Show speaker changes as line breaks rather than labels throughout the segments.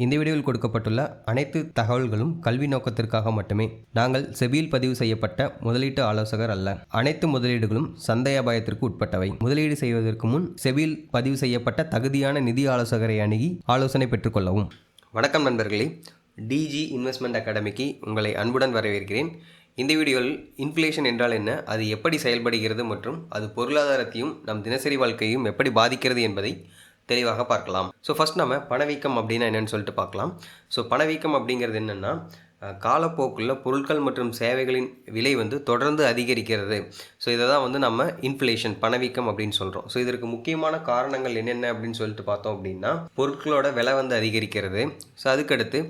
இந்த வீடியோவில் கொடுக்கப்பட்டுள்ள அனைத்து தகவல்களும் கல்வி நோக்கத்திற்காக மட்டுமே. நாங்கள் செபியில் பதிவு செய்யப்பட்ட முதலீட்டு ஆலோசகர் அல்ல. அனைத்து முதலீடுகளும் சந்தை அபாயத்திற்கு உட்பட்டவை. முதலீடு செய்வதற்கு முன் செபியில் பதிவு செய்யப்பட்ட தகுதியான நிதி ஆலோசகரை அணுகி ஆலோசனை பெற்றுக்கொள்ளவும். வணக்கம் நண்பர்களே, டிஜி இன்வெஸ்ட்மெண்ட் அகாடமிக்கு உங்களை அன்புடன் வரவேற்கிறேன். இந்த வீடியோவில் இன்ஃப்ளேஷன் என்றால் என்ன, அது எப்படி செயல்படுகிறது மற்றும் அது பொருளாதாரத்தையும் நம் தினசரி வாழ்க்கையும் எப்படி பாதிக்கிறது என்பதை தெளிவாக பார்க்கலாம். ஸோ ஃபஸ்ட் நம்ம பணவீக்கம் அப்படின்னா என்னென்னு சொல்லிட்டு பார்க்கலாம். ஸோ பணவீக்கம் அப்படிங்கிறது என்னென்னா, காலப்போக்கில் பொருட்கள் மற்றும் சேவைகளின் விலை தொடர்ந்து அதிகரிக்கிறது. ஸோ இதை தான் நம்ம இன்ஃப்ளேஷன், பணவீக்கம் அப்படின்னு சொல்கிறோம். ஸோ இதற்கு முக்கியமான காரணங்கள் என்னென்ன அப்படின்னு சொல்லிட்டு பார்த்தோம் அப்படின்னா, பொருட்களோட விலை அதிகரிக்கிறது. ஸோ அதுக்கடுத்து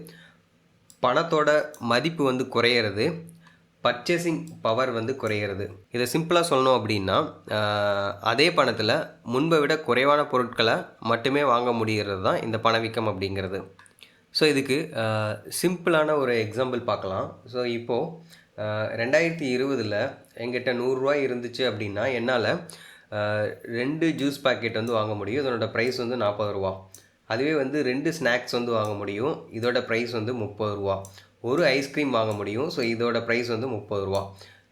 பணத்தோட மதிப்பு குறையிறது, பர்ச்சேசிங் பவர் குறையிறது. இதை சிம்பிளாக சொல்லணும் அப்படின்னா, அதே பணத்தில் முன்பை விட குறைவான பொருட்களை மட்டுமே வாங்க முடிகிறது தான் இந்த பணவீக்கம் அப்படிங்கிறது. ஸோ இதுக்கு சிம்பிளான ஒரு எக்ஸாம்பிள் பார்க்கலாம். ஸோ இப்போது 2020 எங்கிட்ட 100 ரூபாய் இருந்துச்சு அப்படின்னா என்னால் 2 ஜூஸ் பாக்கெட் வாங்க முடியும். இதனோட ப்ரைஸ் 40 ரூபா. அதுவே 2 ஸ்நாக்ஸ் வாங்க முடியும். இதோட ப்ரைஸ் 30 ரூபா. ஒரு ஐஸ்கிரீம் வாங்க முடியும். ஸோ இதோட ப்ரைஸ் 30 ரூபா.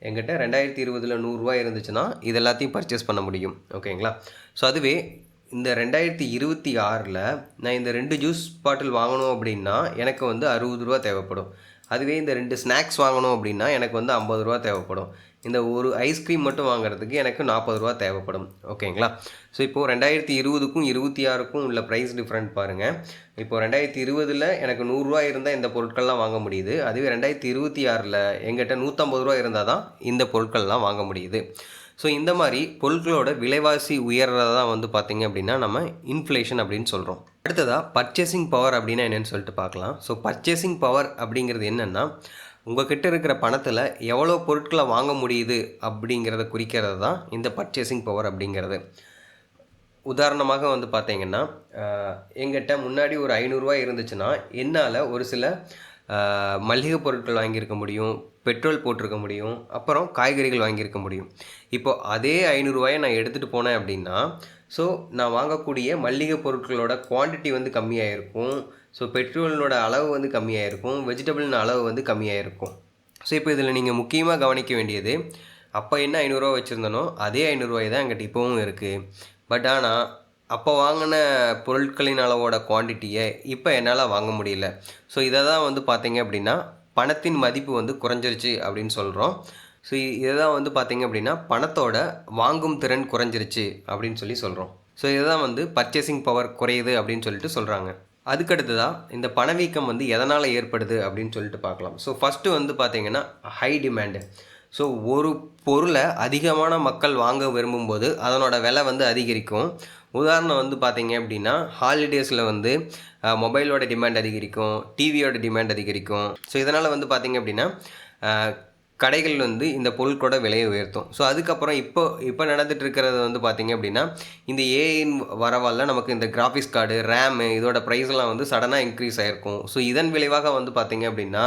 என்கிட்ட 2020 100 இருந்துச்சுன்னா இது எல்லாத்தையும் பர்ச்சேஸ் பண்ண முடியும். ஓகேங்களா? ஸோ அதுவே இந்த 2026 நான் இந்த 2 ஜூஸ் பாட்டில் வாங்கணும் அப்படின்னா எனக்கு 60 ரூபா தேவைப்படும். அதுவே இந்த 2 ஸ்நாக்ஸ் வாங்கணும் அப்படின்னா எனக்கு 50 ரூபா தேவைப்படும். இந்த ஒரு ஐஸ்கிரீம் மட்டும் வாங்குறதுக்கு எனக்கு 40 ரூபா தேவைப்படும். ஓகேங்களா? ஸோ இப்போது 2020க்கும் 26க்கும் உள்ள ப்ரைஸ் டிஃப்ரெண்ட் பாருங்கள். இப்போது 2020 எனக்கு 100 ரூபா இருந்தால் இந்த பொருட்கள்லாம் வாங்க முடியுது. அதுவே 2026 எங்கிட்ட 150 ரூபா இருந்தால் தான் இந்த பொருட்கள்லாம் வாங்க முடியுது. ஸோ இந்த மாதிரி பொருட்களோட விலைவாசி உயர்றதை தான் பார்த்திங்க அப்படின்னா நம்ம இன்ஃப்ளேஷன் அப்படின்னு சொல்கிறோம். அடுத்ததாக பர்ச்சேசிங் பவர் அப்படின்னா என்னென்னு சொல்லிட்டு பார்க்கலாம். ஸோ பர்ச்சேசிங் பவர் அப்படிங்கிறது என்னென்னா, உங்கள்கிட்ட இருக்கிற பணத்தில் எவ்வளோ பொருட்களை வாங்க முடியுது அப்படிங்கிறத குறிக்கிறது தான் இந்த பர்ச்சேசிங் பவர் அப்படிங்கிறது. உதாரணமாக பார்த்தீங்கன்னா, எங்கிட்ட முன்னாடி ஒரு 500 ரூபாய் இருந்துச்சுன்னா என்னால் ஒரு சில மளிகை பொருட்கள் வாங்கியிருக்க முடியும், பெட்ரோல் போட்டிருக்க முடியும், அப்புறம் காய்கறிகள் வாங்கியிருக்க முடியும். இப்போது அதே 500 ரூபாயை நான் எடுத்துகிட்டு போனேன் அப்படின்னா, ஸோ நான் வாங்கக்கூடிய மளிகை பொருட்களோட குவான்டிட்டி கம்மியாக இருக்கும். ஸோ பெட்ரோலோட அளவு கம்மியாக இருக்கும், வெஜிடபிள்னு அளவு கம்மியாக இருக்கும். ஸோ இப்போ இதில் நீங்கள் முக்கியமாக கவனிக்க வேண்டியது, அப்போ என்ன 500 ரூபா வச்சுருந்தனோ அதே 500 ரூபாய் தான் என்கிட்ட இப்போவும் இருக்குது. பட் ஆனால் அப்போ வாங்கின பொருட்களின் அளவோட குவான்டிட்டியை இப்போ என்னால் வாங்க முடியல. ஸோ இதை தான் பார்த்தீங்க அப்படின்னா பணத்தின் மதிப்பு குறைஞ்சிருச்சு அப்படின்னு சொல்கிறோம். ஸோ இதை தான் பார்த்தீங்க அப்படின்னா பணத்தோட வாங்கும் திறன் குறைஞ்சிருச்சு அப்படின்னு சொல்கிறோம். ஸோ இதை தான் பர்ச்சேசிங் பவர் குறையுது அப்படின்னு சொல்லிட்டு சொல்கிறாங்க. அதுக்கடுத்ததாக இந்த பணவீக்கம் எதனால் ஏற்படுது அப்படின்னு சொல்லிட்டு பார்க்கலாம். ஸோ ஃபஸ்ட்டு பார்த்தீங்கன்னா ஹை டிமாண்டு. ஸோ ஒரு பொருளை அதிகமான மக்கள் வாங்க விரும்பும்போது அதனோட விலை அதிகரிக்கும். உதாரணம் பார்த்தீங்க அப்படின்னா, ஹாலிடேஸில் மொபைலோட டிமாண்ட் அதிகரிக்கும், டிவியோட டிமாண்ட் அதிகரிக்கும். ஸோ இதனால் பார்த்தீங்க அப்படின்னா கடைகள் இந்த பொருட்களோட விலையை உயர்த்தும். ஸோ அதுக்கப்புறம் இப்போ நடந்துட்டு இருக்கிறது பார்த்தீங்க அப்படின்னா, இந்த ஏஐன் வரவால் நமக்கு இந்த கிராஃபிக்ஸ் கார்டு, ரேமு இதோட ப்ரைஸ்லாம் சடனாக இன்க்ரீஸ் ஆகிருக்கும். ஸோ இதன் விளைவாக பார்த்தீங்க அப்படின்னா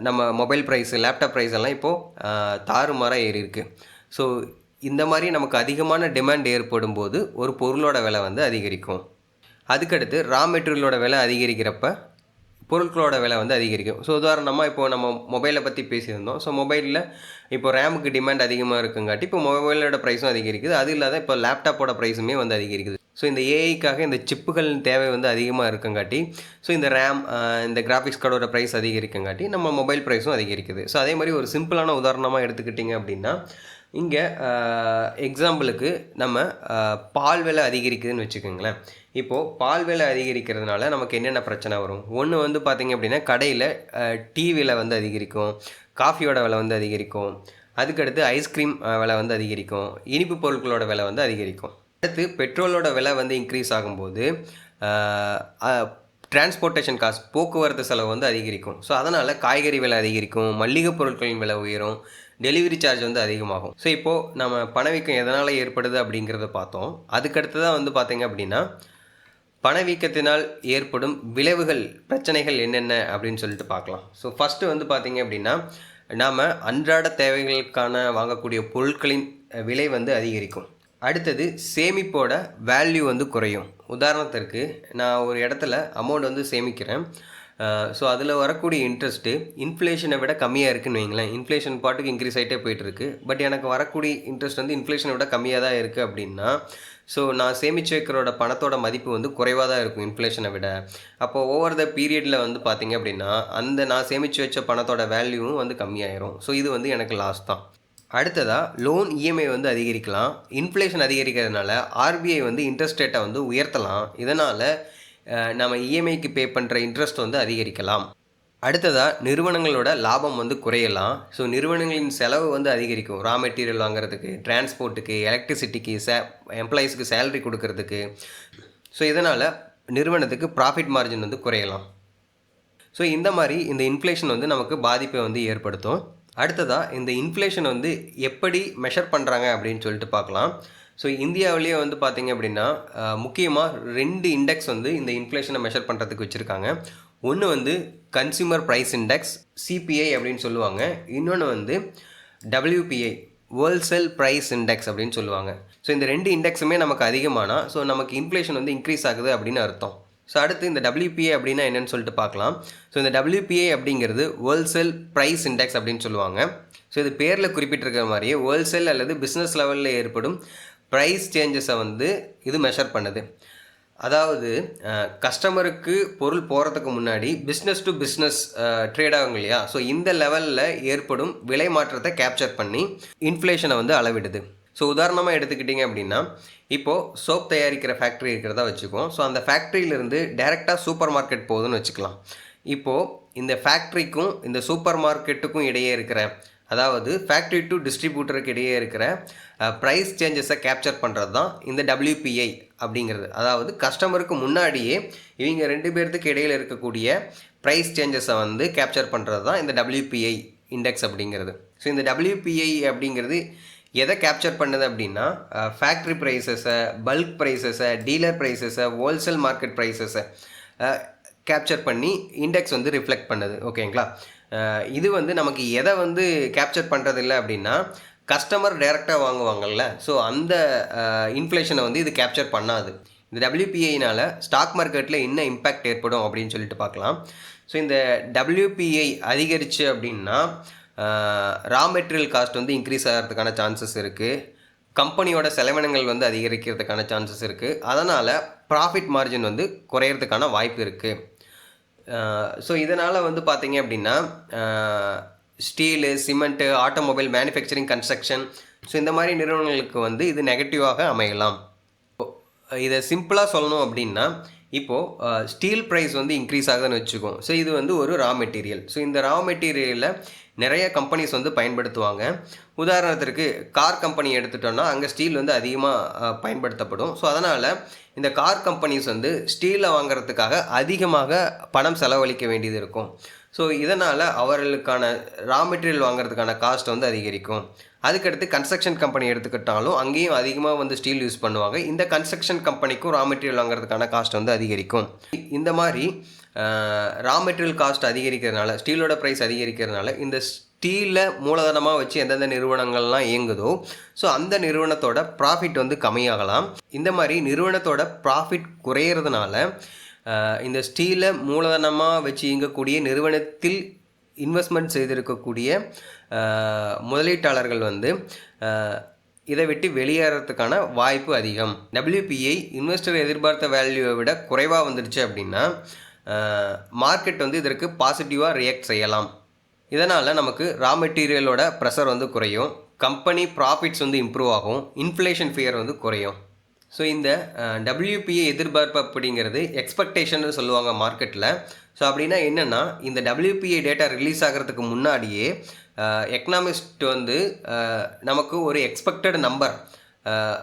நம்ம மொபைல் ப்ரைஸு, லேப்டாப் ப்ரைஸ் எல்லாம் இப்போது தாறுமாறாக ஏறி இருக்குது. ஸோ இந்த மாதிரி நமக்கு அதிகமான டிமாண்ட் ஏற்படும் போது ஒரு பொருளோட விலை அதிகரிக்கும். அதுக்கடுத்து ரா மெட்டீரியலோட விலை அதிகரிக்கிறப்ப பொருட்களோட விலை அதிகரிக்கும். ஸோ உதாரணமாக இப்போது நம்ம மொபைலை பற்றி பேசியிருந்தோம். ஸோ மொபைலில் இப்போ ரேமுக்கு டிமாண்ட் அதிகமாக இருக்குங்காட்டி இப்போ மொபைலோட ப்ரைஸும் அதிகரிக்குது. அது இல்லாத இப்போ லேப்டாப்போட ப்ரைஸுமே அதிகரிக்குது. ஸோ இந்த ஏஐக்காக இந்த சிப்புகள் தேவை அதிகமாக இருக்குங்காட்டி, ஸோ இந்த ரேம், இந்த கிராஃபிக்ஸ் கார்டோட ப்ரைஸ் அதிகரிக்குங்காட்டி நம்ம மொபைல் ப்ரைஸும் அதிகரிக்குது. ஸோ அதே மாதிரி ஒரு சிம்பிளான உதாரணமாக எடுத்துக்கிட்டிங்க அப்படின்னா, இங்கே எக்ஸாம்பிளுக்கு நம்ம பால் விலை அதிகரிக்குதுன்னு வச்சுக்கோங்களேன். இப்போது பால் விலை அதிகரிக்கிறதுனால நமக்கு என்னென்ன பிரச்சனை வரும்? ஒன்று பார்த்திங்க அப்படின்னா கடையில் டீ விலை அதிகரிக்கும், காஃபியோட விலை அதிகரிக்கும். அதுக்கடுத்து ஐஸ்கிரீம் விலை அதிகரிக்கும், இனிப்பு பொருட்களோட விலை அதிகரிக்கும். அடுத்து பெட்ரோலோட விலை இன்க்ரீஸ் ஆகும்போது டிரான்ஸ்போர்ட்டேஷன் காஸ்ட், போக்குவரத்து செலவு அதிகரிக்கும். ஸோ அதனால் காய்கறி விலை அதிகரிக்கும், மளிகை பொருட்களின் விலை உயரும், டெலிவரி சார்ஜ் அதிகமாகும். ஸோ இப்போது நம்ம பணவீக்கம் எதனால் ஏற்படுது அப்படிங்கிறத பார்த்தோம். அதுக்கடுத்ததாக பார்த்தீங்க அப்படின்னா பணவீக்கத்தினால் ஏற்படும் விளைவுகள், பிரச்சனைகள் என்னென்ன அப்படின்னு சொல்லிட்டு பார்க்கலாம். ஸோ ஃபஸ்ட்டு பார்த்தீங்க அப்படின்னா நாம் அன்றாட தேவைகளுக்கான வாங்கக்கூடிய பொருட்களின் விலை அதிகரிக்கும். அடுத்தது சேமிப்போட வேல்யூ குறையும். உதாரணத்திற்கு நான் ஒரு இடத்துல அமௌண்ட் வந்து சேமிக்கிறேன். ஸோ அதில் வரக்கூடிய இன்ட்ரெஸ்ட்டு இன்ஃப்ளேஷனை விட கம்மியாக இருக்குன்னு வைங்களேன். இன்ஃப்ளேஷன் பாட்டுக்கு இன்க்ரீஸ் ஆகிட்டே போயிட்டுருக்கு. பட் எனக்கு வரக்கூடிய இன்ட்ரெஸ்ட் வந்து இன்ஃப்ளேஷனை விட கம்மியாக தான் இருக்குது அப்படின்னா, ஸோ நான் சேமித்து வைக்கிறோட பணத்தோட மதிப்பு வந்து குறைவாக தான் இருக்கும் இன்ஃப்ளேஷனை விட. அப்போது ஓவர் த பீரியடில் வந்து பார்த்திங்க அப்படின்னா, அந்த நான் சேமித்து வச்ச பணத்தோட வேல்யூவும் வந்து கம்மியாயிரும். ஸோ இது வந்து எனக்கு லாஸ் தான். அடுத்ததாக லோன் இஎம்ஐ வந்து அதிகரிக்கலாம். இன்ஃப்ளேஷன் அதிகரிக்கிறதுனால ஆர்பிஐ வந்து இன்ட்ரெஸ்ட் ரேட்டை வந்து உயர்த்தலாம். இதனால் நம்ம இஎம்ஐக்கு பே பண்ணுற இன்ட்ரெஸ்ட் வந்து அதிகரிக்கலாம். அடுத்ததாக நிறுவனங்களோட லாபம் வந்து குறையலாம். ஸோ நிறுவனங்களின் செலவு வந்து அதிகரிக்கும். ரா மெட்டீரியல் வாங்குறதுக்கு, டிரான்ஸ்போர்ட்டுக்கு, எலக்ட்ரிசிட்டிக்கு, எம்ப்ளாயீஸ்க்கு சேலரி கொடுக்கறதுக்கு. ஸோ இதனால் நிறுவனத்துக்கு ப்ராஃபிட் மார்ஜின் வந்து குறையலாம். ஸோ இந்த மாதிரி இந்த இன்ஃப்ளேஷன் வந்து நமக்கு பாதிப்பை வந்து ஏற்படுத்தும். அடுத்ததாக இந்த இன்ஃப்ளேஷன் வந்து எப்படி மெஷர் பண்ணுறாங்க அப்படின்னு சொல்லிட்டு பார்க்கலாம். ஸோ இந்தியாவிலேயே வந்து பார்த்திங்க அப்படின்னா முக்கியமாக 2 இண்டெக்ஸ் வந்து இந்த இன்ஃப்ளேஷனை மெஷர் பண்ணுறதுக்கு வச்சுருக்காங்க. ஒன்று வந்து கன்சியூமர் ப்ரைஸ் இண்டெக்ஸ், சிபிஐ அப்படின்னு சொல்லுவாங்க. இன்னொன்று வந்து WPI, ஹோல்சேல் ப்ரைஸ் இண்டெக்ஸ் அப்படின்னு சொல்லுவாங்க. ஸோ இந்த 2 இண்டெக்ஸுமே நமக்கு அதிகமானால் ஸோ நமக்கு இன்ஃப்ளேஷன் வந்து இன்க்ரீஸ் ஆகுது அப்படின்னு அர்த்தம். ஸோ அடுத்து இந்த WPI அப்படின்னா என்னென்னு சொல்லிட்டு பார்க்கலாம். ஸோ இந்த WPI அப்படிங்கிறது ஹோல்சேல் ப்ரைஸ் இண்டெக்ஸ் அப்படின்னு சொல்லுவாங்க. ஸோ இது பேரில் குறிப்பிட்டிருக்கிற மாதிரியே ஹோல்சேல் அல்லது பிஸ்னஸ் லெவலில் ஏற்படும் ப்ரைஸ் சேஞ்சஸை வந்து இது மெஷர் பண்ணுது. அதாவது கஸ்டமருக்கு பொருள் போகிறதுக்கு முன்னாடி பிஸ்னஸ் டு பிஸ்னஸ் ட்ரேட் ஆகும் இல்லையா. ஸோ இந்த லெவலில் ஏற்படும் விலை மாற்றத்தை கேப்சர் பண்ணி இன்ஃப்ளேஷனை வந்து அளவிடுது. ஸோ உதாரணமாக எடுத்துக்கிட்டிங்க அப்படின்னா, இப்போது சோப் தயாரிக்கிற ஃபேக்ட்ரி இருக்கிறதா வச்சுக்குவோம். ஸோ அந்த ஃபேக்ட்ரியிலேருந்து டைரெக்டாக சூப்பர் மார்க்கெட் போகுதுன்னு வச்சுக்கலாம். இப்போது இந்த ஃபேக்ட்ரிக்கும் இந்த சூப்பர் மார்க்கெட்டுக்கும் இடையே இருக்கிற, அதாவது ஃபேக்ட்ரி டு டிஸ்ட்ரிபியூட்டருக்கு இடையே இருக்கிற ப்ரைஸ் சேஞ்சஸை கேப்சர் பண்ணுறது தான் இந்த WPI அப்படிங்கிறது. அதாவது கஸ்டமருக்கு முன்னாடியே இவங்க 2 பேர்த்துக்கு இடையில் இருக்கக்கூடிய ப்ரைஸ் சேஞ்சஸை வந்து கேப்சர் பண்ணுறது தான் இந்த WPI இண்டெக்ஸ் அப்படிங்கிறது. ஸோ இந்த WPI அப்படிங்கிறது எதை கேப்சர் பண்ணுது அப்படின்னா, ஃபேக்ட்ரி ப்ரைஸஸை, பல்க் ப்ரைஸஸை, டீலர் ப்ரைஸஸை, ஹோல்சேல் மார்க்கெட் ப்ரைஸஸை கேப்சர் பண்ணி இண்டெக்ஸ் வந்து ரிஃப்ளெக்ட் பண்ணுது. ஓகேங்களா. இது வந்து நமக்கு எதை வந்து கேப்சர் பண்ணுறதில்ல அப்படின்னா, கஸ்டமர் டைரெக்டாக வாங்குவாங்கள்ல, ஸோ அந்த இன்ஃப்ளேஷனை வந்து இது கேப்சர் பண்ணாது. இந்த WPIனால் ஸ்டாக் மார்க்கெட்டில் என்ன இம்பேக்ட் ஏற்படும் அப்படின்னு சொல்லிட்டு பார்க்கலாம். ஸோ இந்த WPI அதிகரிச்சு அப்படின்னா ரா மெட்டீரியல் காஸ்ட் வந்து இன்க்ரீஸ் ஆகிறதுக்கான சான்சஸ் இருக்குது. கம்பெனியோட செலவினங்கள் வந்து அதிகரிக்கிறதுக்கான சான்சஸ் இருக்குது. அதனால் ப்ராஃபிட் மார்ஜின் வந்து குறையிறதுக்கான வாய்ப்பு இருக்குது. ஸோ இதனால் வந்து பார்த்திங்க அப்படின்னா steel, cement, automobile, manufacturing, construction, so இந்த மாதிரி நிறுவனங்களுக்கு வந்து இது நெகட்டிவாக அமையலாம். இதை சிம்பிளாக சொல்லணும் அப்படின்னா, இப்போது ஸ்டீல் ப்ரைஸ் வந்து இன்க்ரீஸ் ஆகுதுன்னு வச்சுக்கோம். ஸோ இது வந்து ஒரு ரா மெட்டீரியல். ஸோ இந்த ரா மெட்டீரியலில் நிறைய கம்பெனிஸ் வந்து பயன்படுத்துவாங்க. உதாரணத்திற்கு கார் கம்பெனி எடுத்துட்டோன்னா அங்கே ஸ்டீல் வந்து அதிகமாக பயன்படுத்தப்படும். ஸோ அதனால் இந்த கார் கம்பெனிஸ் வந்து ஸ்டீலை வாங்குறதுக்காக அதிகமாக பணம் செலவழிக்க வேண்டியது இருக்கும். ஸோ இதனால் அவர்களுக்கான ரா மெட்டீரியல் வாங்குறதுக்கான காஸ்ட் வந்து அதிகரிக்கும். அதுக்கடுத்து கன்ஸ்ட்ரக்ஷன் கம்பெனி எடுத்துக்கிட்டாலும் அங்கேயும் அதிகமாக வந்து ஸ்டீல் யூஸ் பண்ணுவாங்க. இந்த கன்ஸ்ட்ரக்ஷன் கம்பெனிக்கும் ரா மெட்டீரியல் வாங்குறதுக்கான காஸ்ட் வந்து அதிகரிக்கும். இந்த மாதிரி ரா மெட்டீரியல் காஸ்ட் அதிகரிக்கிறதுனால, ஸ்டீலோட ப்ரைஸ் அதிகரிக்கிறதுனால இந்த ஸ்டீலை மூலதனமாக வச்சு எந்தெந்த நிறுவனங்கள்லாம் இயங்குதோ ஸோ அந்த நிறுவனத்தோட ப்ராஃபிட் வந்து கம்மியாகலாம். இந்த மாதிரி நிறுவனத்தோட ப்ராஃபிட் குறையிறதுனால இந்த ஸ்டீலை மூலதனமாக வச்சு இயங்கக்கூடிய நிறுவனத்தில் இன்வெஸ்ட்மெண்ட் செய்திருக்கக்கூடிய முதலீட்டாளர்கள் வந்து இதை விட்டு வெளியேறதுக்கான வாய்ப்பு அதிகம். WPI இன்வெஸ்டர் எதிர்பார்த்த வேல்யூவை விட குறைவாக வந்துடுச்சு அப்படின்னா மார்க்கெட் வந்து இதற்கு பாசிட்டிவாக ரியாக்ட் செய்யலாம். இதனால் நமக்கு ரா மெட்டீரியலோட ப்ரெஷர் வந்து குறையும், கம்பெனி ப்ராஃபிட்ஸ் வந்து இம்ப்ரூவ் ஆகும், இன்ஃப்ளேஷன் ஃபியர் வந்து குறையும். ஸோ இந்த WPI எதிர்பார்ப்பு அப்படிங்கிறது எக்ஸ்பெக்டேஷன் சொல்லுவாங்க மார்க்கெட்டில். ஸோ அப்படின்னா என்னென்னா, இந்த WPI டேட்டா ரிலீஸ் ஆகிறதுக்கு முன்னாடியே எக்கனாமிஸ்ட் வந்து நமக்கு ஒரு எக்ஸ்பெக்டட் நம்பர்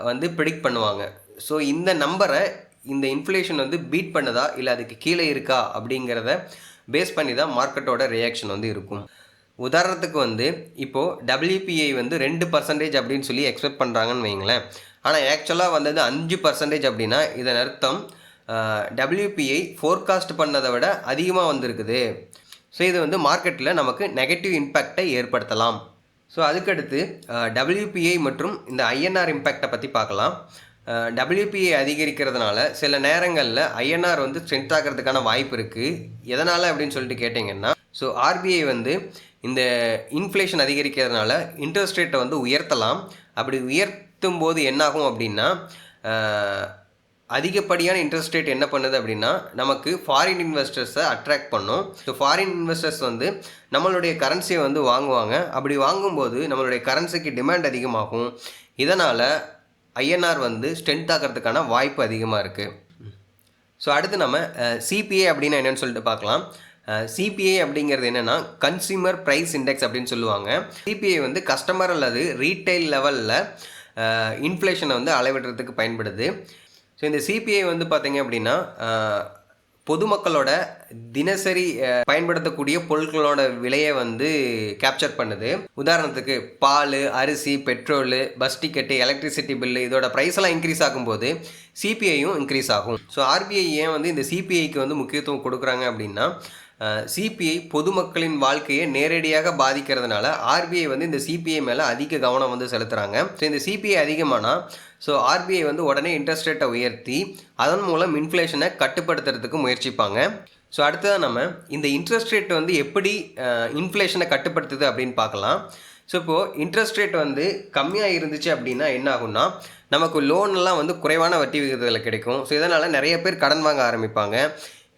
வந்து ப்ரிடிக்ட் பண்ணுவாங்க. ஸோ இந்த நம்பரை இந்த இன்ஃப்ளேஷன் வந்து பீட் பண்ணுதா இல்லை அதுக்கு கீழே இருக்கா அப்படிங்கிறத பேஸ் பண்ணி தான் மார்க்கெட்டோட ரியாக்ஷன் வந்து இருக்கும். உதாரணத்துக்கு வந்து இப்போது WPI வந்து 2% அப்படின்னு சொல்லி எக்ஸ்பெக்ட் பண்ணுறாங்கன்னு வைங்களேன். ஆனால் ஆக்சுவலாக வந்தது 5% அப்படின்னா இதன் அர்த்தம் WPI ஃபோர்காஸ்ட் பண்ணதை விட அதிகமாக வந்திருக்குது. ஸோ இது வந்து மார்க்கெட்டில் நமக்கு நெகட்டிவ் இம்பேக்டை ஏற்படுத்தலாம். ஸோ அதுக்கடுத்து WPI மற்றும் இந்த INR இம்பேக்டை பற்றி பார்க்கலாம். WPI அதிகரிக்கிறதுனால சில நேரங்களில் ஐஎன்ஆர் வந்து ஸ்ட்ரென்த் ஆகிறதுக்கான வாய்ப்பு இருக்குது. எதனால் அப்படின்னு சொல்லிட்டு கேட்டிங்கன்னா, ஸோ ஆர்பிஐ வந்து இந்த இன்ஃப்ளேஷன் அதிகரிக்கிறதுனால இன்ட்ரெஸ்ட் ரேட்டை வந்து உயர்த்தலாம். அப்படி உயர்த்தும் போது என்னாகும் அப்படின்னா, அதிகப்படியான இன்ட்ரெஸ்ட் ரேட் என்ன பண்ணுது அப்படின்னா நமக்கு ஃபாரின் இன்வெஸ்டர்ஸை அட்ராக்ட் பண்ணும். ஸோ ஃபாரின் இன்வெஸ்டர்ஸ் வந்து நம்மளுடைய கரன்சியை வந்து வாங்குவாங்க. அப்படி வாங்கும்போது நம்மளுடைய கரன்சிக்கு டிமாண்ட் அதிகமாகும். இதனால் ஐஎன்ஆர் வந்து ஸ்ட்ரென்த் ஆகிறதுக்கான வாய்ப்பு அதிகமாக இருக்குது. ஸோ அடுத்து நம்ம சிபிஐ அப்படின்னா என்னென்னு சொல்லிட்டு பார்க்கலாம். சிபிஐ அப்படிங்கிறது என்னென்னா கன்சியூமர் ப்ரைஸ் இண்டெக்ஸ் அப்படின்னு சொல்லுவாங்க. சிபிஐ வந்து கஸ்டமர் அல்லது ரீட்டைல் லெவலில் இன்ஃப்ளேஷனை வந்து அளவிடுறதுக்கு பயன்படுது. ஸோ இந்த சிபிஐ வந்து பார்த்திங்க அப்படின்னா பொதுமக்களோட தினசரி பயன்படுத்தக்கூடிய பொருட்களோட விலையை வந்து கேப்சர் பண்ணுது. உதாரணத்துக்கு பால், அரிசி, petrol, bus ticket, electricity bill இதோட ப்ரைஸ் எல்லாம் இன்க்ரீஸ் ஆகும்போது சிபிஐயும் இன்க்ரீஸ் ஆகும். ஸோ ஆர்பிஐ ஏன் வந்து இந்த சிபிஐக்கு வந்து முக்கியத்துவம் கொடுக்குறாங்க அப்படின்னா, சிபிஐ பொதுமக்களின் வாழ்க்கையை நேரடியாக பாதிக்கிறதுனால ஆர்பிஐ வந்து இந்த சிபிஐ மேலே அதிக கவனம் வந்து செலுத்துகிறாங்க. ஸோ இந்த சிபிஐ அதிகமானால் ஸோ ஆர்பிஐ வந்து உடனே இன்ட்ரெஸ்ட் ரேட்டை உயர்த்தி அதன் மூலம் இன்ஃப்ளேஷனை கட்டுப்படுத்துறதுக்கு முயற்சிப்பாங்க. ஸோ அடுத்ததான் நம்ம இந்த இன்ட்ரெஸ்ட் ரேட் வந்து எப்படி இன்ஃப்ளேஷனை கட்டுப்படுத்துது அப்படின்னு பார்க்கலாம். ஸோ இப்போது இன்ட்ரெஸ்ட் ரேட் வந்து கம்மியாக இருந்துச்சு அப்படின்னா என்ன ஆகும்னா நமக்கு லோன்லாம் வந்து குறைவான வட்டி விகிதத்தில் கிடைக்கும். ஸோ இதனால் நிறைய பேர் கடன் வாங்க ஆரம்பிப்பாங்க.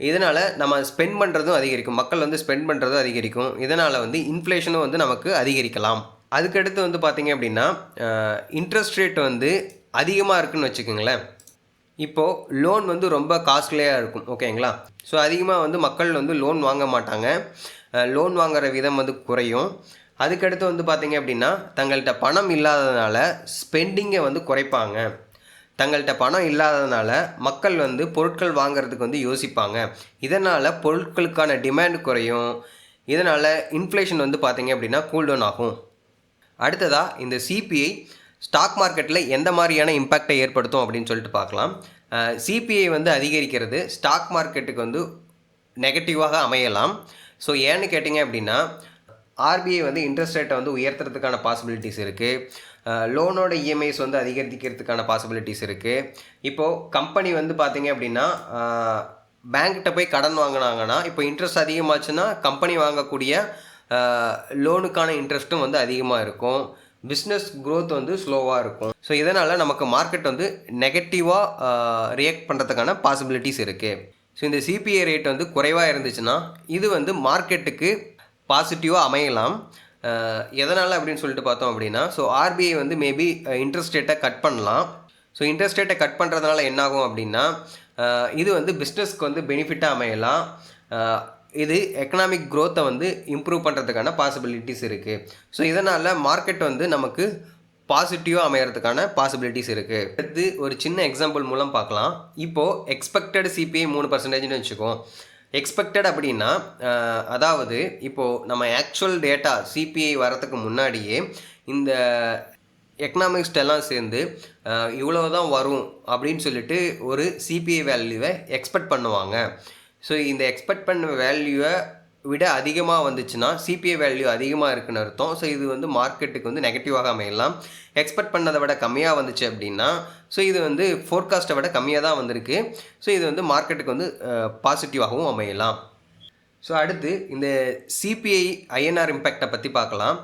இதனால் நம்ம ஸ்பெண்ட் பண்ணுறதும் அதிகரிக்கும். மக்கள் வந்து ஸ்பெண்ட் பண்ணுறதும் அதிகரிக்கும். இதனால் வந்து இன்ஃப்ளேஷனும் வந்து நமக்கு அதிகரிக்கலாம். அதுக்கடுத்து வந்து பார்த்திங்க அப்படின்னா இன்ட்ரெஸ்ட் ரேட் வந்து அதிகமாக இருக்குதுன்னு வச்சுக்கோங்களேன். இப்போது லோன் வந்து ரொம்ப காஸ்ட்லியாக இருக்கும். ஓகேங்களா? ஸோ அதிகமாக வந்து மக்கள் வந்து லோன் வாங்க மாட்டாங்க. லோன் வாங்குகிற விதம் வந்து குறையும். அதுக்கடுத்து வந்து பார்த்திங்க அப்படின்னா தங்கள்கிட்ட பணம் இல்லாததுனால ஸ்பெண்டிங்கை வந்து குறைப்பாங்க. தங்கள்கிட்ட பணம் இல்லாததுனால மக்கள் வந்து பொருட்கள் வாங்கிறதுக்கு வந்து யோசிப்பாங்க. இதனால் பொருட்களுக்கான டிமாண்ட் குறையும். இதனால் இன்ஃப்ளேஷன் வந்து பார்த்திங்க அப்படின்னா கூல்டவுன் ஆகும். அடுத்ததாக இந்த சிபிஐ ஸ்டாக் மார்க்கெட்டில் எந்த மாதிரியான இம்பேக்டை ஏற்படுத்தும் அப்படின்னு சொல்லிட்டு பார்க்கலாம். சிபிஐ வந்து அதிகரிக்கிறது ஸ்டாக் மார்க்கெட்டுக்கு வந்து நெகட்டிவாக அமையலாம். ஸோ ஏன்னு கேட்டிங்க அப்படின்னா ஆர்பிஐ வந்து இன்ட்ரெஸ்ட் ரேட்டை வந்து உயர்த்துறதுக்கான பாசிபிலிட்டிஸ் இருக்குது. லோனோட இஎம்ஐஸ் வந்து அதிகரிக்கிறதுக்கான பாசிபிலிட்டிஸ் இருக்குது. இப்போது கம்பெனி வந்து பார்த்திங்க அப்படின்னா பேங்க்கிட்ட போய் கடன் வாங்கினாங்கன்னா இப்போ இன்ட்ரெஸ்ட் அதிகமாச்சுன்னா கம்பெனி வாங்கக்கூடிய லோனுக்கான இன்ட்ரெஸ்ட்டும் வந்து அதிகமாக இருக்கும். பிஸ்னஸ் க்ரோத் வந்து ஸ்லோவாக இருக்கும். ஸோ இதனால் நமக்கு மார்க்கெட் வந்து நெகட்டிவாக ரியாக்ட் பண்ணுறதுக்கான பாசிபிலிட்டிஸ் இருக்குது. ஸோ இந்த சிபிஐ ரேட் வந்து குறைவாக இருந்துச்சுன்னா இது வந்து மார்க்கெட்டுக்கு பாசிட்டிவாக அமையலாம். எதனால் அப்படின்னு சொல்லிட்டு பார்த்தோம் அப்படின்னா ஸோ ஆர்பிஐ வந்து மேபி இன்ட்ரெஸ்ட் ரேட்டை கட் பண்ணலாம். ஸோ இன்ட்ரெஸ்ட் ரேட்டை கட் பண்ணுறதுனால என்னாகும் அப்படின்னா இது வந்து பிஸ்னஸ்க்கு வந்து பெனிஃபிட்டாக அமையலாம். இது எக்கனாமிக் க்ரோத்தை வந்து இம்ப்ரூவ் பண்ணுறதுக்கான பாசிபிலிட்டிஸ் இருக்குது. ஸோ இதனால் மார்க்கெட் வந்து நமக்கு பாசிட்டிவாக அமையறதுக்கான பாசிபிலிட்டிஸ் இருக்குது. அடுத்து ஒரு சின்ன எக்ஸாம்பிள் மூலம் பார்க்கலாம். இப்போது எக்ஸ்பெக்டட் சிபிஐ 3% வச்சுக்கோம். எக்ஸ்பெக்டட் அப்படின்னா அதாவது இப்போது நம்ம ஆக்சுவல் டேட்டா சிபிஐ வரத்துக்கு முன்னாடியே இந்த எக்கனாமிக்ஸ்ட் எல்லாம் சேர்ந்து இவ்வளோ தான் வரும் அப்படின்னு சொல்லிட்டு ஒரு சிபிஐ வேல்யூவை எக்ஸ்பெக்ட் பண்ணுவாங்க. ஸோ இந்த எக்ஸ்பெக்ட் பண்ண வேல்யூவை விட அதிகமாக வந்துச்சுன்னா சிபிஐ வேல்யூ அதிகமாக இருக்குன்னு அர்த்தம். ஸோ இது வந்து மார்க்கெட்டுக்கு வந்து நெகட்டிவாக அமையலாம். எக்ஸ்பெக்ட் பண்ணதை விட கம்மியாக வந்துச்சு அப்படின்னா ஸோ இது வந்து ஃபோர்காஸ்ட்டை விட கம்மியாக தான் வந்திருக்கு. ஸோ இது வந்து மார்க்கெட்டுக்கு வந்து பாசிட்டிவாகவும் அமையலாம். ஸோ அடுத்து இந்த சிபிஐ ஐஎன்ஆர் இம்பேக்டை பற்றி பார்க்கலாம்.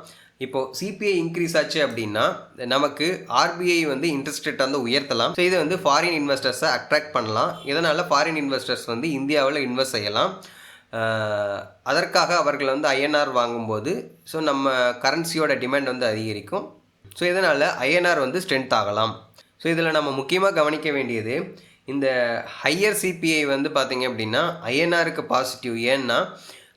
இப்போது சிபிஐ இன்க்ரீஸ் ஆச்சு அப்படின்னா நமக்கு ஆர்பிஐ வந்து இன்ட்ரெஸ்ட் ரேட்டை வந்து உயர்த்தலாம். ஸோ இதை வந்து ஃபாரின் இன்வெஸ்டர்ஸை அட்ராக்ட் பண்ணலாம். இதனால் ஃபாரின் இன்வெஸ்டர்ஸ் வந்து இந்தியாவில் இன்வெஸ்ட் செய்யலாம். அதற்காக அவர்கள் வந்து ஐஎன்ஆர் வாங்கும்போது ஸோ நம்ம கரன்சியோட டிமாண்ட் வந்து அதிகரிக்கும். ஸோ இதனால் ஐஎன்ஆர் வந்து ஸ்ட்ரென்த் ஆகலாம். ஸோ இதில் நம்ம முக்கியமாக கவனிக்க வேண்டியது இந்த ஹையர் சிபிஐ வந்து பார்த்திங்க அப்படின்னா ஐஎன்ஆருக்கு பாசிட்டிவ். ஏன்னா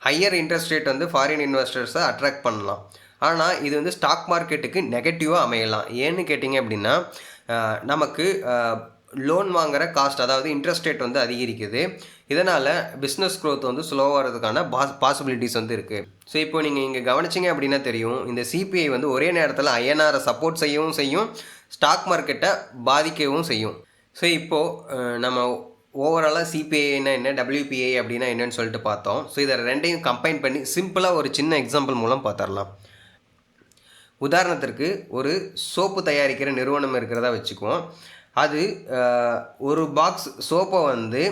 ஹையர் இன்ட்ரெஸ்ட் ரேட் வந்து ஃபாரின் இன்வெஸ்டர்ஸை அட்ராக்ட் பண்ணலாம். ஆனால் இது வந்து ஸ்டாக் மார்க்கெட்டுக்கு நெகட்டிவாக அமையலாம். ஏன்னு கேட்டிங்க அப்படின்னா நமக்கு லோன் வாங்குகிற காஸ்ட் அதாவது இன்ட்ரெஸ்ட் ரேட் வந்து அதிகரிக்குது. இதனால் பிஸ்னஸ் க்ரோத் வந்து ஸ்லோவாகிறதுக்கான பாசிபிலிட்டிஸ் வந்து இருக்குது. ஸோ இப்போ நீங்கள் இங்கே கவனிச்சிங்க அப்படின்னா தெரியும் இந்த சிபிஐ வந்து ஒரே நேரத்தில் ஐஎன்ஆரை சப்போர்ட் செய்யவும் செய்யும், ஸ்டாக் மார்க்கெட்டை பாதிக்கவும் செய்யும். ஸோ இப்போது நம்ம ஓவராலாக சிபிஐனா என்ன, டபிள்யூபிஐ அப்படின்னா என்னன்னு சொல்லிட்டு பார்த்தோம். ஸோ இதை ரெண்டையும் கம்பைன் பண்ணி சிம்பிளாக ஒரு சின்ன எக்ஸாம்பிள் மூலம் பார்த்துடலாம். உதாரணத்திற்கு ஒரு சோப்பு தயாரிக்கிற நிறுவனம் இருக்கிறதா வச்சுக்குவோம். அது ஒரு பாக்ஸ் சோப்பை வந்து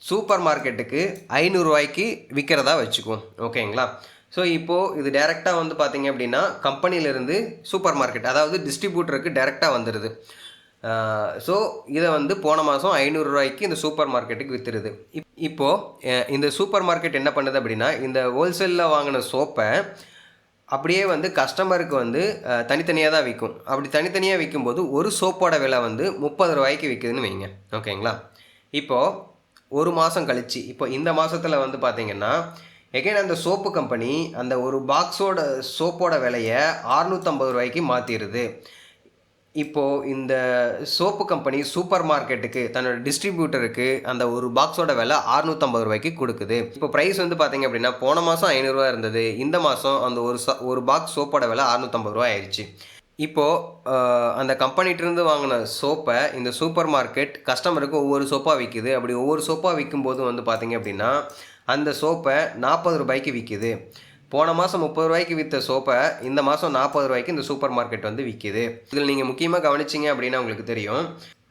சூப்பர் மார்க்கெட்டுக்கு 500 ரூபாய்க்கு விற்கிறதா வச்சுக்குவோம். ஓகேங்களா? ஸோ இப்போது இது டைரெக்டாக வந்து பார்த்திங்க அப்படின்னா கம்பெனியிலேருந்து சூப்பர் மார்க்கெட், அதாவது டிஸ்ட்ரிபியூட்டருக்கு டைரெக்டாக வந்துடுது. ஸோ இதை வந்து போன மாதம் 500 ரூபாய்க்கு இந்த சூப்பர் மார்க்கெட்டுக்கு விற்றுருது. இப்போது இந்த சூப்பர் மார்க்கெட் என்ன பண்ணுது அப்படின்னா, இந்த ஹோல்சேலில் வாங்கின சோப்பை அப்படியே வந்து கஸ்டமருக்கு வந்து தனித்தனியாக தான் விற்கும். அப்படி தனித்தனியாக விற்கும்போது ஒரு சோப்போட விலை வந்து 30 ரூபாய்க்கு விற்குதுன்னு வைங்க. ஓகேங்களா? இப்போது ஒரு மாதம் கழிச்சு, இப்போ இந்த மாதத்தில் வந்து பார்த்திங்கன்னா எகைன் அந்த சோப்பு கம்பெனி அந்த ஒரு பாக்ஸோட சோப்போட விலையை 650 ரூபாய்க்கு மாற்றிடுது. இப்போது இந்த சோப்பு கம்பெனி சூப்பர் மார்க்கெட்டுக்கு தன்னோட டிஸ்ட்ரிபியூட்டருக்கு அந்த ஒரு பாக்ஸோட விலை 650 ரூபாய்க்கு கொடுக்குது. இப்போ ப்ரைஸ் வந்து பார்த்திங்க அப்படின்னா போன மாதம் 500 ரூபா இருந்தது, இந்த மாதம் அந்த ஒரு பாக்ஸ் சோப்போட விலை 650 ரூபா ஆயிடுச்சு. இப்போது அந்த கம்பெனிகிட்டேருந்து வாங்கின சோப்பை இந்த சூப்பர் மார்க்கெட் கஸ்டமருக்கு ஒவ்வொரு சோப்பாக விற்கிது. அப்படி ஒவ்வொரு சோப்பாக விற்கும்போது வந்து பார்த்திங்க அப்படின்னா அந்த சோப்பை 40 ரூபாய்க்கு விற்கிது. போன மாதம் 30 ரூபாய்க்கு விற்ற சோப்பை இந்த மாதம் 40 ரூபாய்க்கு இந்த சூப்பர் மார்க்கெட் வந்து விற்கிது. இதில் நீங்கள் முக்கியமாக கவனிச்சிங்க அப்படின்னா உங்களுக்கு தெரியும்,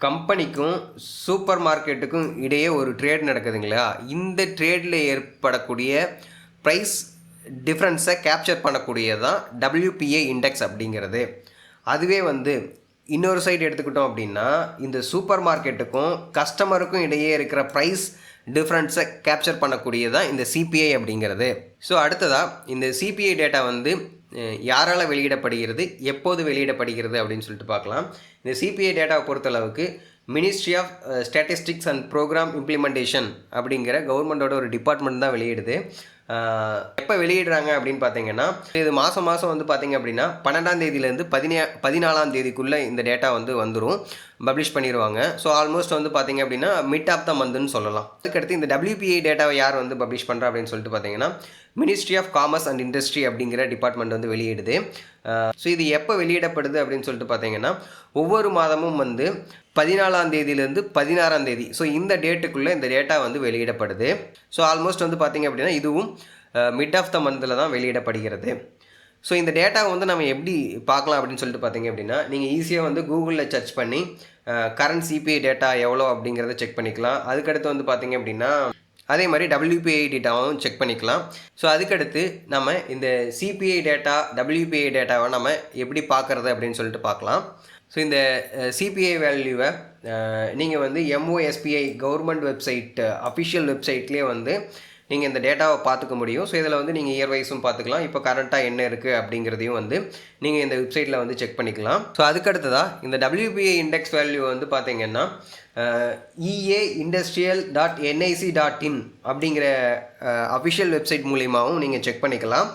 கம்பெனிக்கும் சூப்பர் மார்க்கெட்டுக்கும் இடையே ஒரு ட்ரேட் நடக்குதுங்களா, இந்த ட்ரேடில் ஏற்படக்கூடிய ப்ரைஸ் டிஃப்ரென்ஸை கேப்சர் பண்ணக்கூடியதான் WPI இண்டெக்ஸ் அப்படிங்கிறது. அதுவே வந்து இன்னொரு சைடு எடுத்துக்கிட்டோம் அப்படின்னா இந்த சூப்பர் மார்க்கெட்டுக்கும் கஸ்டமருக்கும் இடையே இருக்கிற ப்ரைஸ் டிஃப்ரென்ஸை கேப்சர் பண்ணக்கூடியதான் இந்த CPI அப்படிங்கிறது. ஸோ அடுத்ததாக இந்த CPI டேட்டா வந்து யாரால் வெளியிடப்படுகிறது, எப்போது வெளியிடப்படுகிறது அப்படின்னு சொல்லிட்டு பார்க்கலாம். இந்த CPI டேட்டாவை பொறுத்தளவுக்கு ministry of statistics and program implementation அப்படிங்கிற கவர்மெண்ட்டோட ஒரு டிபார்ட்மெண்ட் தான் வெளியிடுது. எப்போ வெளியிடுறாங்க அப்படின்னு பார்த்தீங்கன்னா, இது மாதம் வந்து பார்த்திங்க அப்படின்னா 12ஆம் தேதியிலேருந்து 14ஆம் தேதிக்குள்ளே இந்த டேட்டா வந்து வந்துடும், பப்ளிஷ் பண்ணிடுவாங்க. ஸோ ஆல்மோஸ்ட் வந்து பார்த்திங்க அப்படின்னா மிட் ஆஃப் த மந்த்னு சொல்லலாம். அதுக்கடுத்து இந்த WPI டேட்டாவை யார் வந்து பப்ளிஷ் பண்ணுறா அப்படின்னு சொல்லிட்டு பார்த்தீங்கன்னா ministry of commerce and industry அப்படிங்கிற டிபார்ட்மெண்ட் வந்து வெளியிடுது. ஸோ இது எப்போ வெளியிடப்படுது அப்படின்னு சொல்லிட்டு பார்த்தீங்கன்னா ஒவ்வொரு மாதமும் வந்து 14ஆம் தேதியிலேருந்து 16ஆம் தேதி, ஸோ இந்த டேட்டுக்குள்ளே இந்த டேட்டா வந்து வெளியிடப்படுது. ஸோ ஆல்மோஸ்ட் வந்து பார்த்திங்க அப்படின்னா இதுவும் மிட் ஆஃப் த மந்தில் தான் வெளியிடப்படுகிறது. ஸோ இந்த டேட்டாவை வந்து நம்ம எப்படி பார்க்கலாம் அப்படின்னு சொல்லிட்டு பார்த்தீங்க அப்படின்னா, நீங்கள் ஈஸியாக வந்து கூகுளில் சர்ச் பண்ணி கரண்ட் CPI டேட்டா எவ்வளோ அப்படிங்கிறத செக் பண்ணிக்கலாம். அதுக்கடுத்து வந்து பார்த்திங்க அப்படின்னா அதே மாதிரி WPI டேட்டாவும் செக் பண்ணிக்கலாம். ஸோ அதுக்கடுத்து நம்ம இந்த CPI டேட்டா WPI டேட்டாவை நம்ம எப்படி பார்க்குறது அப்படின்னு சொல்லிட்டு பார்க்கலாம். ஸோ இந்த CPI வேல்யூவை நீங்கள் வந்து MOSPI கவர்மெண்ட் வெப்சைட் அஃபிஷியல் வெப்சைட்லேயே வந்து நீங்கள் இந்த டேட்டாவை பார்த்துக்க முடியும். ஸோ இதில் வந்து நீங்கள் இயர் வைஸும் பார்த்துக்கலாம், இப்போ கரண்ட்டாக என்ன இருக்குது அப்படிங்கிறதையும் வந்து நீங்கள் இந்த வெப்சைட்டில் வந்து செக் பண்ணிக்கலாம். ஸோ அதுக்கடுத்ததாக இந்த WPI இண்டெக்ஸ் வேல்யூ வந்து பார்த்தீங்கன்னா EAindustrial.nic.in அப்படிங்கிற அஃபிஷியல் வெப்சைட் மூலியமாகவும் நீங்கள் செக் பண்ணிக்கலாம்.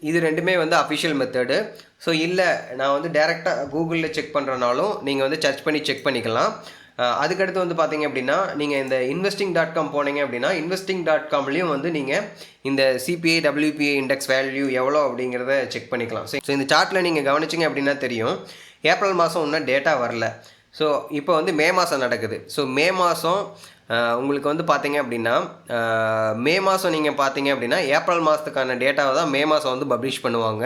இது ரெண்டுமே வந்து அஃபிஷியல் மெத்தடு. ஸோ இல்லை நான் வந்து டேரெக்டாக கூகுளில் செக் பண்ணுறனாலும் நீங்கள் வந்து சர்ச் பண்ணி செக் பண்ணிக்கலாம். அதுக்கடுத்து வந்து பார்த்தீங்க அப்படின்னா நீங்கள் இந்த investing.com போனீங்க அப்படின்னா investing.comலேயும் வந்து நீங்கள் இந்த CPI WPI இண்டெக்ஸ் வேல்யூ எவ்வளோ அப்படிங்கிறத செக் பண்ணிக்கலாம். ஸோ இந்த சார்ட்டில் நீங்கள் கவனிச்சிங்க அப்படின்னா தெரியும், ஏப்ரல் மாதம் இன்னும் டேட்டா வரல. ஸோ இப்போ வந்து மே மாதம் நடக்குது. ஸோ மே மாதம் உங்களுக்கு வந்து பார்த்தீங்க அப்படின்னா மே மாதம் நீங்கள் பார்த்தீங்க அப்படின்னா ஏப்ரல் மாதத்துக்கான டேட்டாவை தான் மே மாதம் வந்து பப்ளிஷ் பண்ணுவாங்க.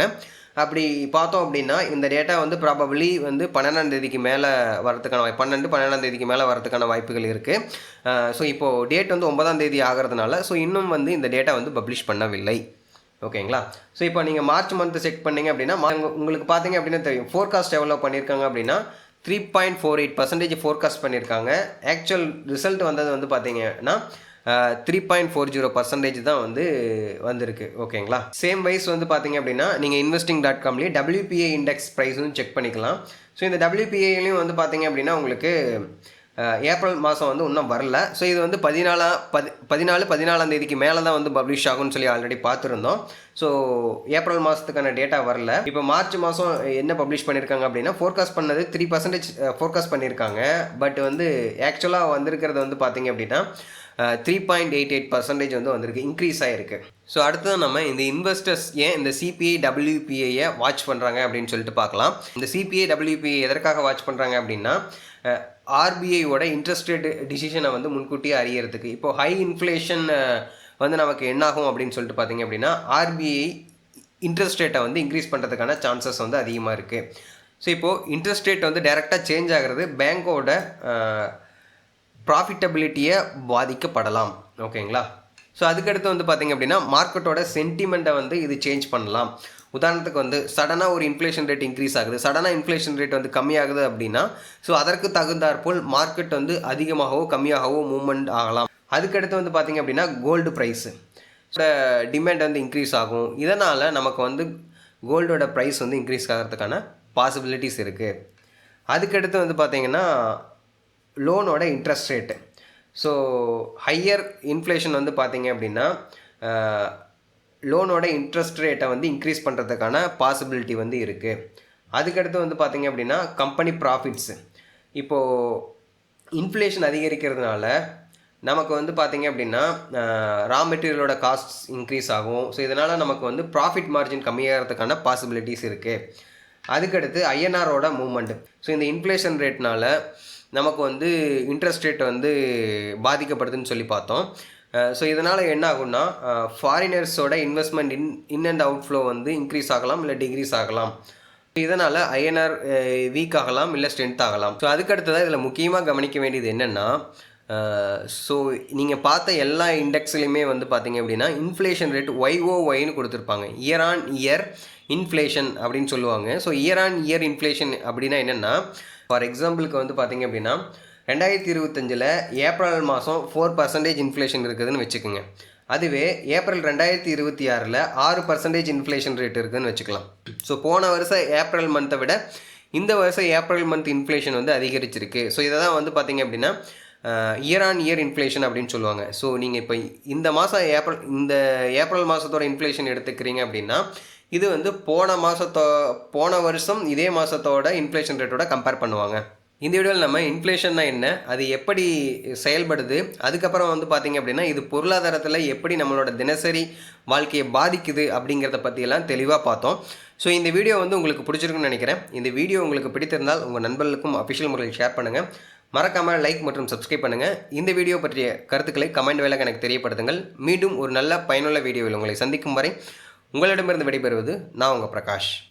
அப்படி பார்த்தோம் அப்படின்னா இந்த டேட்டா வந்து ப்ராபபிளி வந்து 12ஆம் தேதிக்கு மேலே வரதுக்கான 12-12ஆம் தேதிக்கு மேலே வரதுக்கான வாய்ப்புகள் இருக்குது. ஸோ இப்போது டேட் வந்து 9ஆம் தேதி ஆகிறதுனால ஸோ இன்னும் வந்து இந்த டேட்டா வந்து பப்ளிஷ் பண்ணவில்லை. ஓகேங்களா? ஸோ இப்போ நீங்கள் மார்ச் மந்த்து செக் பண்ணிங்க அப்படின்னா உங்களுக்கு பார்த்தீங்க அப்படின்னா தெரியும், ஃபோர்காஸ்ட் எவ்வளோ பண்ணியிருக்காங்க அப்படின்னா 3.48% ஃபோர்காஸ்ட் பண்ணியிருக்காங்க. ஆக்சுவல் ரிசல்ட் வந்தது வந்து பார்த்தீங்கன்னா 3.40% தான் வந்து வந்திருக்கு. ஓகேங்களா? சேம் வைஸ் வந்து பார்த்தீங்க அப்படின்னா நீங்கள் investing.comலேயே WPI இண்டெக்ஸ் ப்ரைஸும் செக் பண்ணிக்கலாம். ஸோ இந்த WPIலையும் வந்து பார்த்தீங்க அப்படின்னா உங்களுக்கு ஏப்ரல் மாதம் வந்து இன்னும் வரல. ஸோ இது வந்து 14-14ஆம் தேதிக்கு மேலே தான் வந்து பப்ளிஷ் ஆகும்னு சொல்லி ஆல்ரெடி பார்த்துருந்தோம். ஸோ ஏப்ரல் மாதத்துக்கான டேட்டா வரல. இப்போ மார்ச் மாதம் என்ன பப்ளிஷ் பண்ணியிருக்காங்க அப்படின்னா ஃபோர்காஸ்ட் பண்ணது 3% ஃபோர்காஸ்ட் பண்ணியிருக்காங்க. பட் வந்து ஆக்சுவலாக வந்திருக்கிறது வந்து பார்த்தீங்க அப்படின்னா 3.88% வந்து வந்திருக்கு, இன்க்ரீஸ் ஆகிருக்கு. ஸோ அடுத்தது நம்ம இந்த இன்வெஸ்டர்ஸ் ஏன் இந்த CPI WPIயை வாட்ச் பண்ணுறாங்க அப்படின்னு சொல்லிட்டு பார்க்கலாம். இந்த CPI WPI எதற்காக வாட்ச் பண்ணுறாங்க அப்படின்னா RBIயோட இன்ட்ரெஸ்ட் ரேட் டிசிஷனை வந்து முன்கூட்டியே அறியறதுக்கு. இப்போது ஹை இன்ஃப்ளேஷன் வந்து நமக்கு என்னாகும் அப்படின்னு சொல்லிட்டு பார்த்தீங்க அப்படின்னா RBI இன்ட்ரெஸ்ட் ரேட்டை வந்து இன்க்ரீஸ் பண்ணுறதுக்கான சான்சஸ் வந்து அதிகமாக இருக்குது. ஸோ இப்போது இன்ட்ரெஸ்ட் ரேட் வந்து டைரெக்டாக சேஞ்ச் ஆகிறது பேங்க்கோட ப்ராஃபிட்டபிலிட்டியை பாதிக்கப்படலாம். ஓகேங்களா? ஸோ அதுக்கடுத்து வந்து பார்த்திங்க அப்படின்னா மார்க்கெட்டோட சென்டிமெண்ட்டை வந்து இது சேஞ்ச் பண்ணலாம். உதாரணத்துக்கு வந்து சடனாக ஒரு இன்ஃப்ளேஷன் ரேட் இன்க்ரீஸ் ஆகுது, சடனாக இன்ஃப்ளேஷன் ரேட் வந்து கம்மியாகுது அப்படின்னா ஸோ அதற்கு தகுந்தாற்போல் மார்க்கெட் வந்து அதிகமாகவோ கம்மியாகவோ மூவ்மெண்ட் ஆகலாம். அதுக்கடுத்து வந்து பார்த்திங்க அப்படின்னா கோல்டு ப்ரைஸு டிமாண்ட் வந்து இன்க்ரீஸ் ஆகும். இதனால் நமக்கு வந்து கோல்டோட ப்ரைஸ் வந்து இன்க்ரீஸ் ஆகிறதுக்கான பாசிபிலிட்டிஸ் இருக்குது. அதுக்கடுத்து வந்து பார்த்திங்கன்னா லோனோட interest rate. So higher inflation வந்து பார்த்திங்க அப்படின்னா லோனோட இன்ட்ரெஸ்ட் ரேட்டை வந்து இன்க்ரீஸ் பண்ணுறதுக்கான பாசிபிலிட்டி வந்து இருக்குது. அதுக்கடுத்து வந்து பார்த்திங்க அப்படின்னா கம்பெனி ப்ராஃபிட்ஸு. இப்போது இன்ஃப்ளேஷன் அதிகரிக்கிறதுனால நமக்கு வந்து பார்த்திங்க அப்படின்னா ரா மெட்டீரியலோட காஸ்ட்ஸ் இன்க்ரீஸ் ஆகும். ஸோ இதனால் நமக்கு வந்து ப்ராஃபிட் மார்ஜின் கம்மியாகிறதுக்கான பாசிபிலிட்டிஸ் இருக்குது. அதுக்கடுத்து ஐஎன்ஆரோட மூவ்மெண்ட்டு. ஸோ இந்த இன்ஃப்ளேஷன் ரேட்னால் நமக்கு வந்து இன்ட்ரெஸ்ட் ரேட் வந்து பாதிக்கப்படுதுன்னு சொல்லி பார்த்தோம். ஸோ இதனால் என்ன ஆகும்னா ஃபாரினர்ஸோட investment in and out flow வந்து இன்க்ரீஸ் ஆகலாம், இல்லை டிக்ரீஸ் ஆகலாம். இதனால் ஐஎன்ஆர் வீக் ஆகலாம், இல்லை ஸ்ட்ரென்த் ஆகலாம். ஸோ அதுக்கடுத்ததாக இதில் முக்கியமாக கவனிக்க வேண்டியது என்னென்னா ஸோ நீங்கள் பார்த்த எல்லா இண்டெக்ஸ்லையுமே வந்து பார்த்தீங்க அப்படின்னா இன்ஃப்ளேஷன் ரேட் YOYன்னு கொடுத்துருப்பாங்க. இயர் ஆன் இயர் இன்ஃப்ளேஷன் அப்படின்னு சொல்லுவாங்க. So year on year inflation அப்படின்னா என்னென்னா ஃபார் எக்ஸாம்பிளுக்கு வந்து பார்த்திங்க அப்படின்னா 2025 ஏப்ரல் மாதம் 4% இன்ஃப்ளேஷன் இருக்குதுன்னு வச்சுக்கோங்க. அதுவே ஏப்ரல் 2026 6% இன்ஃப்ளேஷன் ரேட் இருக்குதுன்னு வச்சுக்கலாம். ஸோ போன வருஷம் ஏப்ரல் மந்த்தை விட இந்த வருஷம் ஏப்ரல் மந்த் இன்ஃப்ளேஷன் வந்து அதிகரிச்சிருக்கு. ஸோ இதை தான் வந்து பார்த்திங்க அப்படின்னா இயர் ஆன் இயர் இன்ஃப்ளேஷன் அப்படின்னு சொல்லுவாங்க. ஸோ நீங்கள் இப்போ இந்த ஏப்ரல் மாதத்தோட இன்ஃப்ளேஷன் எடுத்துக்கிறீங்க அப்படின்னா இது வந்து போன வருஷம் இதே மாதத்தோட இன்ஃப்ளேஷன் ரேட்டோட கம்பேர் பண்ணுவாங்க. இந்த வீடியோவில் நம்ம இன்ஃப்ளேஷன்னா என்ன, அது எப்படி செயல்படுது, அதுக்கப்புறம் வந்து பார்த்திங்க அப்படின்னா இது பொருளாதாரத்தில் எப்படி நம்மளோட தினசரி வாழ்க்கையை பாதிக்குது அப்படிங்கிறத பற்றியெல்லாம் தெளிவாக பார்த்தோம். ஸோ இந்த வீடியோ வந்து உங்களுக்கு பிடிச்சிருக்குன்னு நினைக்கிறேன். இந்த வீடியோ உங்களுக்கு பிடித்திருந்தால் உங்கள் நண்பர்களுக்கும் அஃபிஷியல் முறையில் ஷேர் பண்ணுங்கள். மறக்காமல் லைக் மற்றும் சப்ஸ்கிரைப் பண்ணுங்கள். இந்த வீடியோ பற்றிய கருத்துக்களை கமெண்ட் வேலைக்கு எனக்கு தெரியப்படுத்துங்கள். மீண்டும் ஒரு நல்ல பயனுள்ள வீடியோவில் உங்களை சந்திக்கும் வரை உங்களிடமிருந்து விடைபெறுவது நான் உங்கள் பிரகாஷ்.